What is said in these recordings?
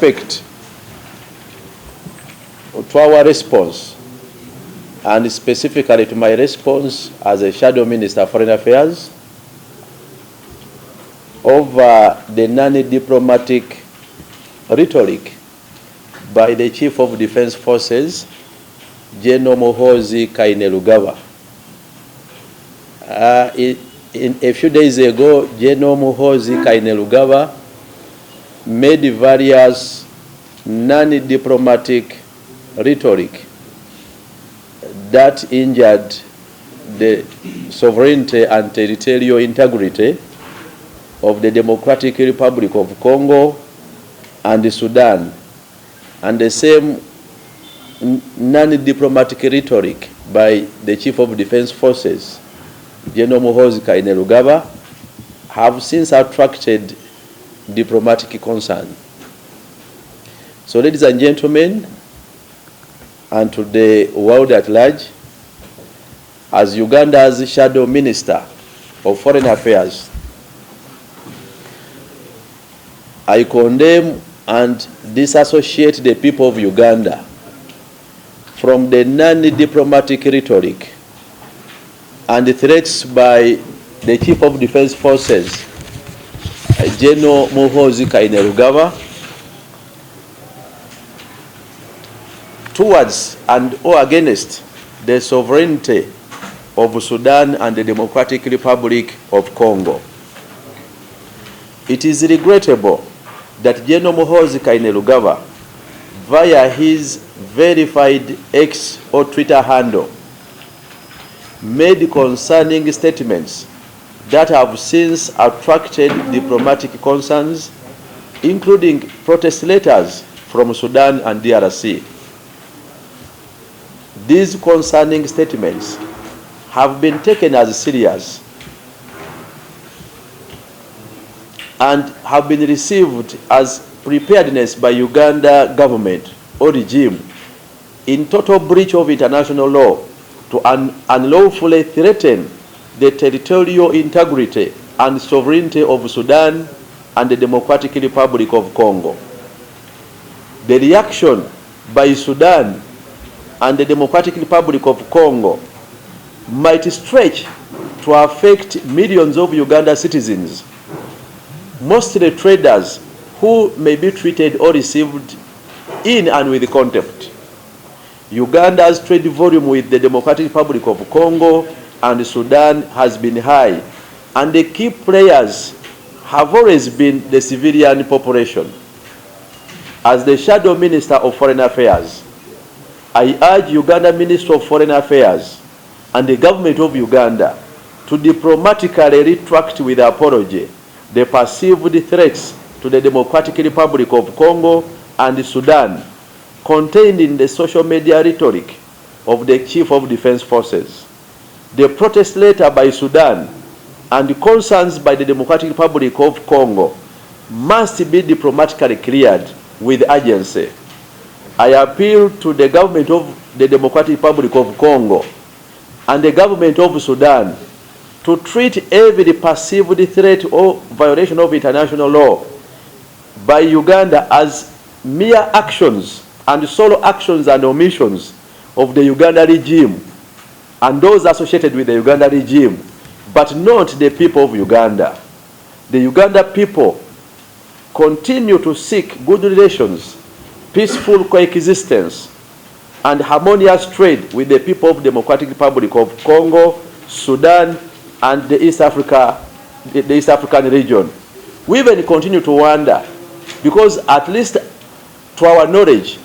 Respect to our response, and specifically to my response as a Shadow Minister of Foreign Affairs over the non-diplomatic rhetoric by the Chief of Defense Forces, Gen.Muhoozi Kainerugaba. In a few days ago, Gen.Muhoozi Kainerugaba made various non-diplomatic rhetoric that injured the sovereignty and territorial integrity of the Democratic Republic of Congo and Sudan, and the same non-diplomatic rhetoric by the Chief of Defense Forces, Gen.Muhoozi Kainerugaba, have since attracted diplomatic concern. So, ladies and gentlemen, and to the world at large, as Uganda's Shadow Minister of Foreign Affairs, I condemn and disassociate the people of Uganda from the non-diplomatic rhetoric and the threats by the Chief of Defense Forces, Gen.Muhoozi Kainerugaba, towards and or against the sovereignty of Sudan and the Democratic Republic of Congo. It is regrettable that Gen.Muhoozi Kainerugaba, via his verified X or Twitter handle, made concerning statements that have since attracted diplomatic concerns, including protest letters from Sudan and DRC. These concerning statements have been taken as serious and have been received as preparedness by Uganda government or regime in total breach of international law to unlawfully threaten the territorial integrity and sovereignty of Sudan and the Democratic Republic of Congo. The reaction by Sudan and the Democratic Republic of Congo might stretch to affect millions of Uganda citizens, mostly traders who may be treated or received in and with contempt. Uganda's trade volume with the Democratic Republic of Congo and Sudan has been high, and the key players have always been the civilian population. As the Shadow Minister of Foreign Affairs, I urge Uganda Minister of Foreign Affairs and the government of Uganda to diplomatically retract with apology the perceived threats to the Democratic Republic of Congo and Sudan contained in the social media rhetoric of the Chief of Defense Forces. The protest letter by Sudan and the concerns by the Democratic Republic of Congo must be diplomatically cleared with urgency. I appeal to the government of the Democratic Republic of Congo and the government of Sudan to treat every perceived threat or violation of international law by Uganda as mere actions and solo actions and omissions of the Uganda regime and those associated with the Uganda regime, but not the people of Uganda. The Uganda people continue to seek good relations, peaceful coexistence, and harmonious trade with the people of the Democratic Republic of Congo, Sudan, and the East African region. We even continue to wonder, because at least to our knowledge,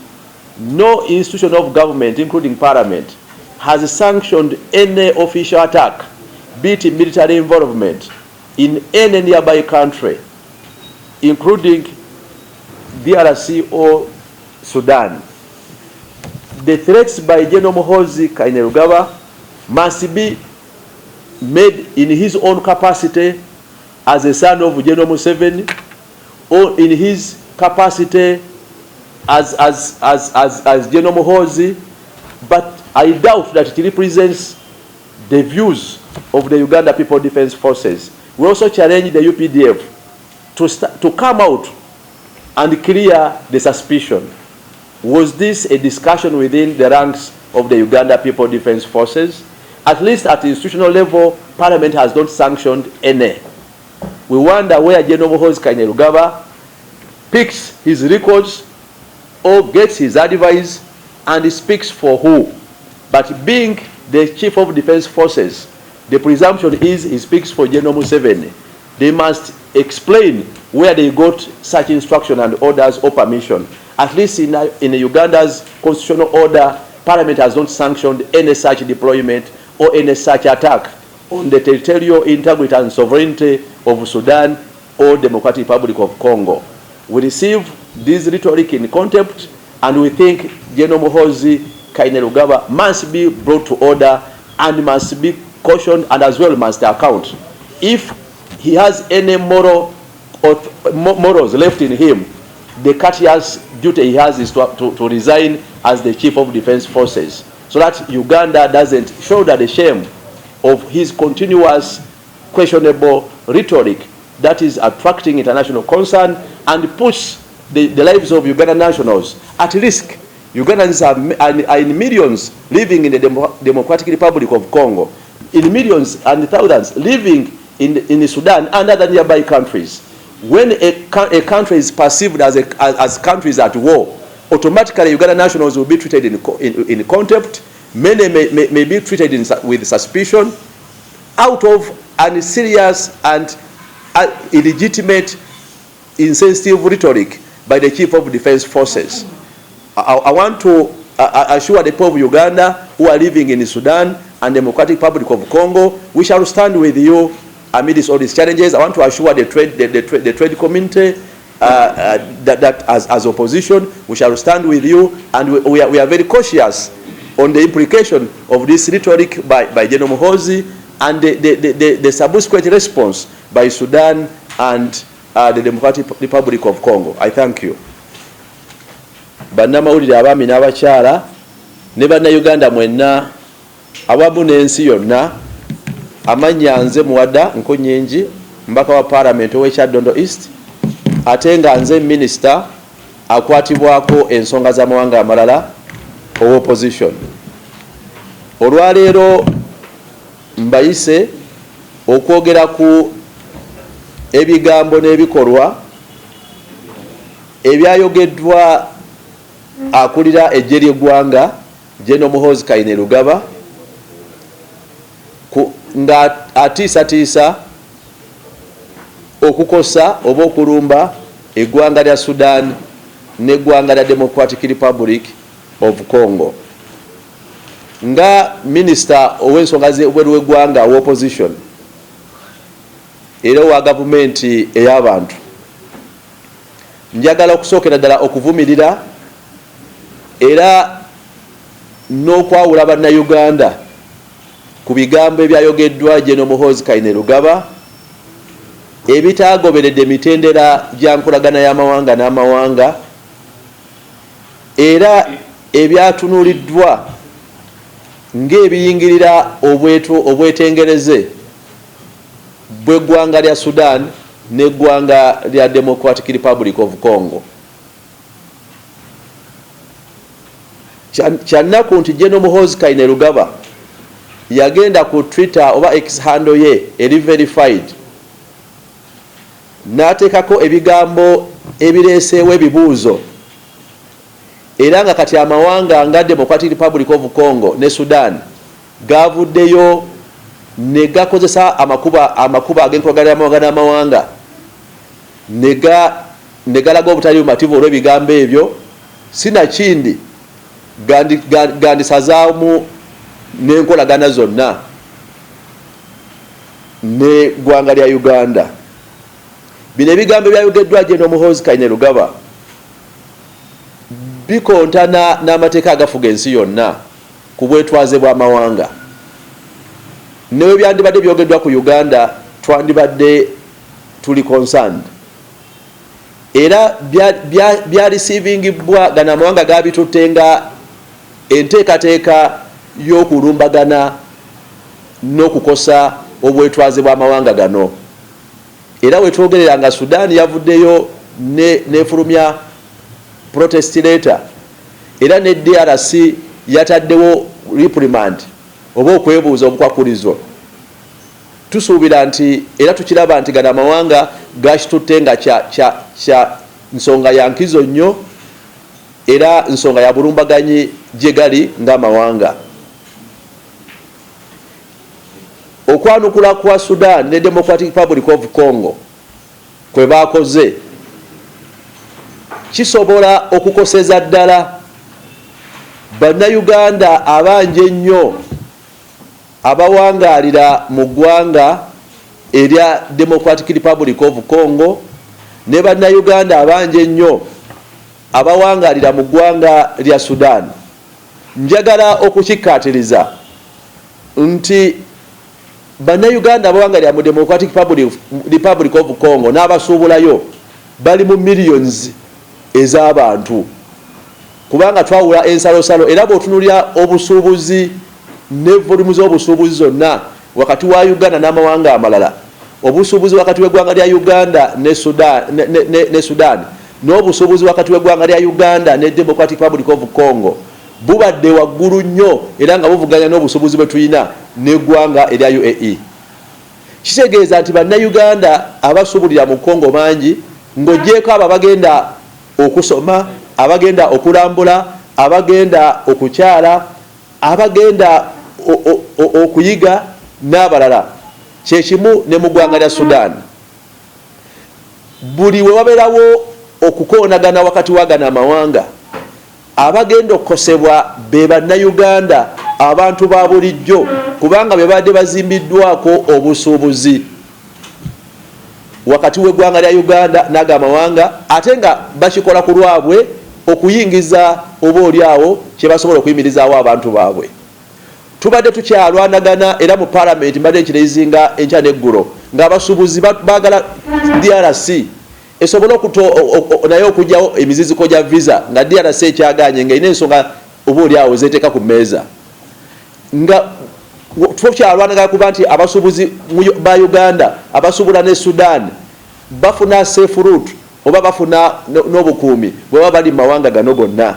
no institution of government, including Parliament, has sanctioned any official attack, be it military involvement, in any nearby country, including DRC or Sudan. The threats by Gen.Muhoozi Kainerugaba must be made in his own capacity as a son of Gen. Museveni, or in his capacity as Gen.Muhoozi, but I doubt that it represents the views of the Uganda People Defense Forces. We also challenge the UPDF to come out and clear the suspicion. Was this a discussion within the ranks of the Uganda People Defence Forces? At least at the institutional level, Parliament has not sanctioned any. We wonder where Gen.Muhoozi Kainerugaba picks his records or gets his advice and speaks for who. But being the Chief of Defence Forces, the presumption is he speaks for General Museveni. They must explain where they got such instruction and orders or permission. At least in Uganda's constitutional order, Parliament has not sanctioned any such deployment or any such attack on the territorial integrity and sovereignty of Sudan or Democratic Republic of Congo. We receive this rhetoric in contempt, and we think Gen.Muhoozi Kainerugaba must be brought to order and must be cautioned, and as well must account. If he has any morals left in him, the courteous duty he has is to resign as the Chief of Defence Forces, so that Uganda doesn't shoulder the shame of his continuous questionable rhetoric that is attracting international concern and puts the lives of Ugandan nationals at risk. Ugandans are in millions living in the Democratic Republic of Congo, in millions and thousands living in Sudan and other nearby countries. When a country is perceived as countries at war, automatically Ugandan nationals will be treated in contempt. Many may be treated with suspicion out of unserious and illegitimate, insensitive rhetoric by the Chief of Defence Forces. I want to assure the people of Uganda who are living in Sudan and Democratic Republic of Congo, we shall stand with you amidst all these challenges. I want to assure the trade community that as opposition, we shall stand with you, and we are very cautious on the implication of this rhetoric by Gen.Muhoozi and the subsequent response by Sudan and the Democratic Republic of Congo. I thank you. Bannamawulire abaami n'abakyala ne bannayuganda mwenna awamu n'ensi yonna, amannya nze Muwada Nkunyingi, mbaka wa Parliament ow'Ekyaddondo East, ate nga nze Minister akwatibwako ensonga z'amawanga amalala opposition. Olwaleero mbayise okwogera ku ebigambo n'ebikolwa ebyayogeddwa akulira eggye ly'eggwanga Gen.Muhoozi Kainerugaba nga atiisatiisa okukosa oba okulumba eggwanga lya Sudan n'eggwanga lya Democratic Republic of Congo. Nga Minister ow'ensonga z'ebweru w'eggwanga w'opposition era owa gavumenti ey'abantu, njagala okusookera ddala okuvumirira era n'okwawula bannayuganda ku bigambo ebyayogeddwa Gen.Muhoozi Kainerugaba ebitaagoberedde emitendera gya nkolagana y'amawanga n'amawanga era ebyatunuuliddwa ng'ebiyingirira obwetengereze bw'eggwanga lya Sudan n'eggwanga lya Democratic Republic of Congo. Kyannaku nti Gen.Muhoozi Kainerugaba yagenda ku Twitter oba X handle ye eri verified n'ateekako ebigambo ebireeseewo ebibuuzo, era nga kati amawanga nga Democratic Republic of Congo ne Sudan gavuddeyo ne gakozesa amakuba ag'enkolagana y'amawanga n'amawanga ne galaga obutali bumativu olw'ebigambo ebyo. Sinakindi gandisazaamu n'enkolagana zonna n'eggwanga lya Uganda. Bino ebigambo ebyayogeddwa Gen.Muhoozi Kainerugaba bikontana n'amateeka agafuga ensi yonna ku bwetwaze bw'amawanga. Newe byandibadde byogeddwa ku Uganda twandibadde tuli concerned. Era bya receivingibwa gana amawanga gabitutte nga enteekateeka y'okulumbagana n'okukosa obwetwaze bw'amawanga gano. Era wetwogerera nga Sudan yavuddeyo nefulumya protest letter era ne DRC yataddewo reprimand oba okwebuuza obukwakulizo. Tusuubira nti era tukiraba nti gana amawanga gakitutte nga kya nsonga ya nkizo nnyo era nsonga ya bulumbaganyi gye gali ng'amawanga. Okwanukula kwa Sudan ne Democratic Republic of Congo kwe bakoze kisobola okukoseza ddala bannayuganda abangi ennyo abawangalira mu ggwanga erya Democratic Republic of Congo ne bannayuganda abangi ennyo abawangalira mu ggwanga lya Sudan. Njagala okukikkaatiriza nti bannayuganda abawangalira mu Democratic Republic of Congo n'abasuubulayo bali mu millions ez'abantu kubanga twawula ensalosalo era bw'otunulira obusuubuzi ne volumu z'obusuubuzi zonna wakati wa Uganda n'amawanga amalala, obusuubuzi wakati w'eggwanga lya Uganda ne Sudan n'obusuubuzi wakati w'eggwanga lya Uganda ne Democratic Republic of Congo bubadde waggulu nnyo era nga buvuganya n'obusuubuzi bwe tulina n'eggwanga erya UAE. Kitegeeza nti bannayuganda abasuubulira mu Congo bangi ng'oggyeko abo abagenda okusoma, abagenda okulambula, abagenda okukyala, abagenda okuyiga n'abalala. Kyekimu ne mu ggwanga lya Sudan. Buli we wabeerawo okukoonagana wakati wa gano amawanga, abagenda okukosebwa be bannayuganda abantu ba bulijjo kubanga be badde bazimbiddwako obusuubuzi wakati w'eggwanga lya Uganda n'ago amawanga ate nga bakikola ku lwabwe okuyingiza oba oliawo kye basobola okuyimirizaawo abantu baabwe. Tubadde tukyalwanagana era mu parliament mbadde nkireizinga enkya n'eggulo ng'abasuubuzi baagala DRC esobola naye okugyawo emiziziko gya visa nga DRC ekyaganye nga ina ensonga oba oliawo zeteeka ku mmeeza nga tukyalwanagana kuba nti abasuubuzi ba Uganda abasuubula ne Sudan bafuna safe route oba bafuna n'obukuumi bwe baba bali mu mawanga gano gonna.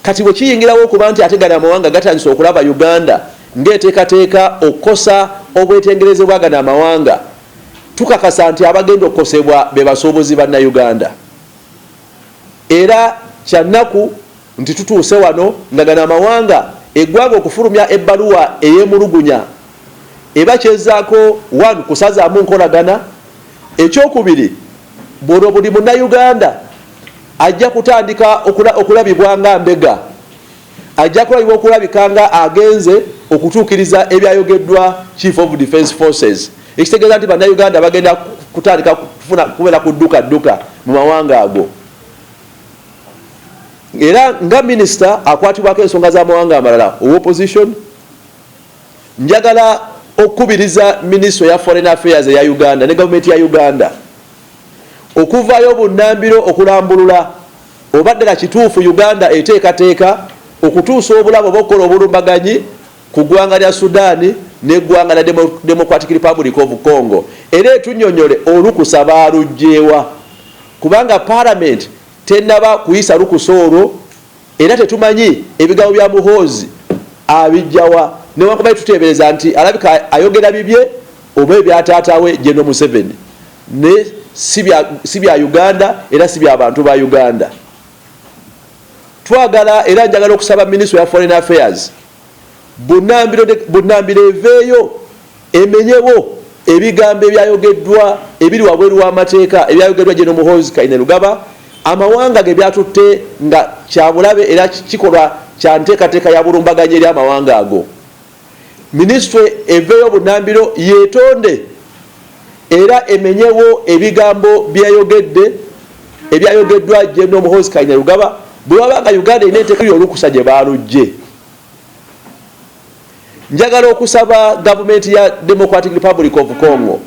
Kati bwe kiyingirawo okuba nti ate gano amawanga gatandise okulaba Uganda ng'eteekateeka okukosa obwetengereze bwa gano amawanga, tukakasa nti abagenda okukosebwa be basuubuzi bannayuganda. Era kyannaku nti tutuuse wano nga gano amawanga eggwanga okufulumya ebbaluwa ey'emulugunya eba kyezaako 1 kusazaamu nkolagana, ekyokubiri bw'olwo buli munnayuganda ajja kutandika okulabibwa nga mbega, ajja kulabibwa okulabika nga agenze okutuukiriza ebyayogeddwa Chief of Defence Forces. Ekitegeeza nti bannayuganda bagenda kutandika kubeera ku dduka mu mawanga ago. Era nga minisita akwatibwako ensonga z'amawanga amalala ow'opposition, njagala okukubiriza minisitule ya Foreign Affairs eya Uganda ne gavumenti ya Uganda okuvaayo bunnambiro okulambulula obadde na kituufu Uganda eteekateeka okutuusa obulamu obukola obulumbaganyi ku ggwanga lya Sudan n'eggwanga lya Democratic Republic of Congo. Era etunnyonnyole olukusa baalugjeewa kubanga parliament tennaba kuyisa lukusa olwo era tetumanyi ebigambo bya Muhoozi abijjawa newankubadde tuteebereza nti alabika ayogera bibye oba ebyataataawe Gen. Museveni ne si bya Uganda era si bya bantu ba Uganda. Twagala era njagala okusaba Ministry ya Foreign Affairs bunnambiro eveeyo emenyewo ebigambo ebyayogeddwa ebiri wabweru w'amateeka ebyayogeddwa Gen. Muhoozi Kainerugaba, amawanga ge byatutte nga kyabulabe era kikolwa kya nteekateeka ya bulumbaganyi eri amawanga ago. Ministry eveeyo bunnambiro yeetonde era emenyewo ebigambo ebyayogeddwa Gen. Muhoozi Kainerugaba bwe wabanga Uganda ina enteeka olukusa gye baalugje. Njagala okusaba gavumenti ya Democratic Republic of Congo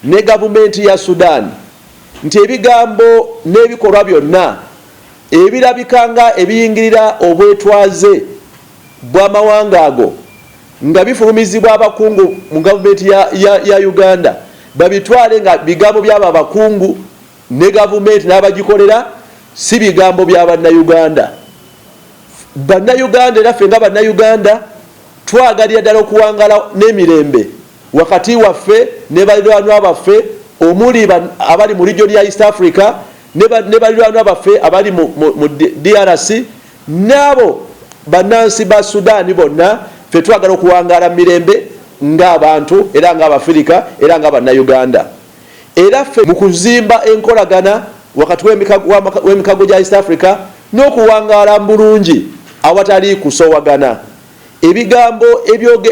ne gavumenti ya Sudan nti ebigambo n'ebikolwa byonna ebirabikanga ebiyingirira obwetwaze bw'amawanga ago nga bifulumizibwa abakungu mu gavumenti ya Uganda babitwale nga bigambo by'abo abakungu ne gavumenti n'abagikolera si bigambo bya bannayuganda. Bannayuganda era ffe nga bannayuganda twagalira ddala okuwangala n'emirembe wakati waffe ne baliraanwa baffe omuli abali mu region ya East Africa ne baliraanwa baffe abali mu DRC n'abo bannansi ba Sudan bonna ffe twagala okuwangala mirembe ng'abantu era ng'Abafirika era ng'abannayuganda. Era ffe mu kuzimba enkolagana wakati w'emikago gya East Africa n'okuwangala bulungi awatali kusowagana. Ebigambo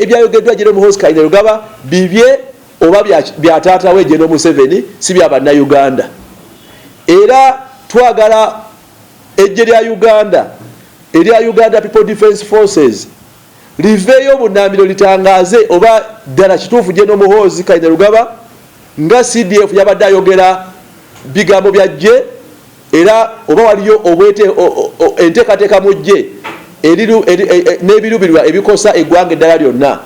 ebyayogeddwa Gen.Muhoozi Kainerugaba bibye oba bya taata we Gen. Museveni si bya bannayuganda. Era twagala ejje lya Uganda erya Uganda People Defence Forces liveeyo bunnambiro litangaaze oba ddala kituufu Gen.Muhoozi Kainerugaba nga CDF yabadde ayogera bigambo byajje era oba waliyo obwete enteekateeka mu jje n'ebiruubirirwa ebikosa eggwanga eddala lyonna.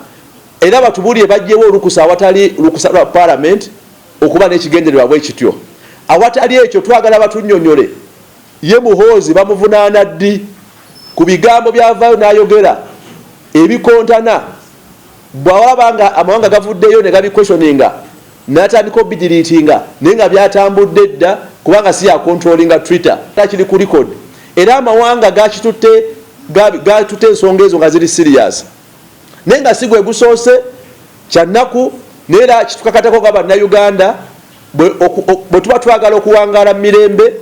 Era batubulire bajjewo olukusa awatali lukusa lwa parliament okuba n'ekigendererwa bwe kityo. Awatali ekyo twagala batunnyonnyole ye Muhoozi bamuvunaana ddi ku bigambo byavaayo n'ayogera ebikontana bw'awabanga amawanga gavuddeyo ne gabikweshoninga n'atandika obidiriitinga naye nga byatambudde dda kubanga si yakontrolinga Twitter takiri ku record. Era amawanga gatutte ensonga ezo nga ziri serious naye nga sigwe gusoose kyannaku neera kitukakatako nga bannayuganda bwe tuba twagala okuwangala mirembe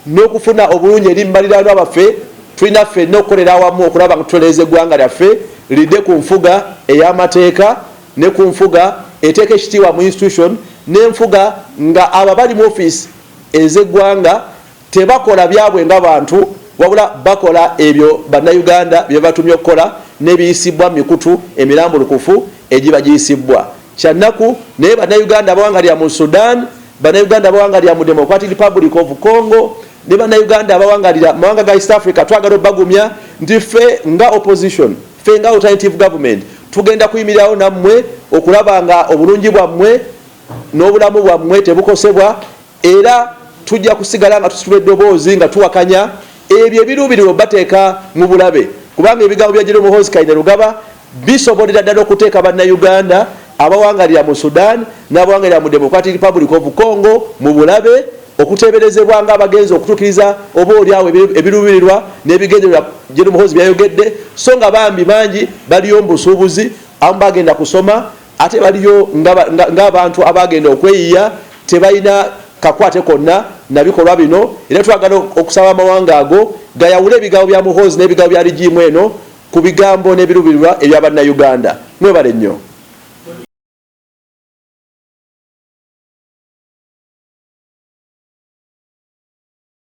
n'okufuna obulungi eri mbaliraanwa baffe tulina ffenna okukolera awamu okulaba nga tutereeza eggwanga lyaffe lidde ku nfuga ey'amateeka ne ku nfuga eteeka ekitiibwa mu institution n'enfuga nga abo bali mu ofiisi ez'eggwanga tebakola byabwe nga bantu wabula bakola ebyo bannayuganda bye batumye okukola n'ebiyisibwa mu mikutu emirambulukufu egiba giyisibwa. Kyannaku naye bannayuganda abawangalira mu Sudan, bannayuganda abawangalira mu Democratic Republic of Congo ne bannayuganda abawangalira mawanga ga East Africa twagala obagumya nti ffe nga opposition, ffe nga alternative government tugenda kuyimirirawo nammwe okulaba nga obulungi bwammwe n'obulamu bwammwe tebukosebwa era tujja kusigala nga tusitula eddoboozi nga tuwakanya ebyo ebiruubiriro bateeka mu bulabe kubanga ebigambo bya Gen.Muhoozi Kainerugaba bisobolera ddala okuteeka bannayuganda abawangalira mu Sudan n'abawangalira mu Democratic Republic of Congo mu bulabe okuteeberezebwa nga abagenzi okutuukiriza oba oliawo ebiruubirirwa n'ebigendererwa Gen.Muhoozi byayogedde so nga bambi mangi baliyo mu busuubuzi abamu bagenda kusoma ate baliyo ng'abantu abagenda okweyiya tebalina kakwate konna nabikolwa bino. Era twagala okusaba amawanga ago gayawule ebigambo bya Muhoozi n'ebigambo bya ligimu eno ku bigambo n'ebiruubirirwa ebya bannayuganda. Mwebale nnyo.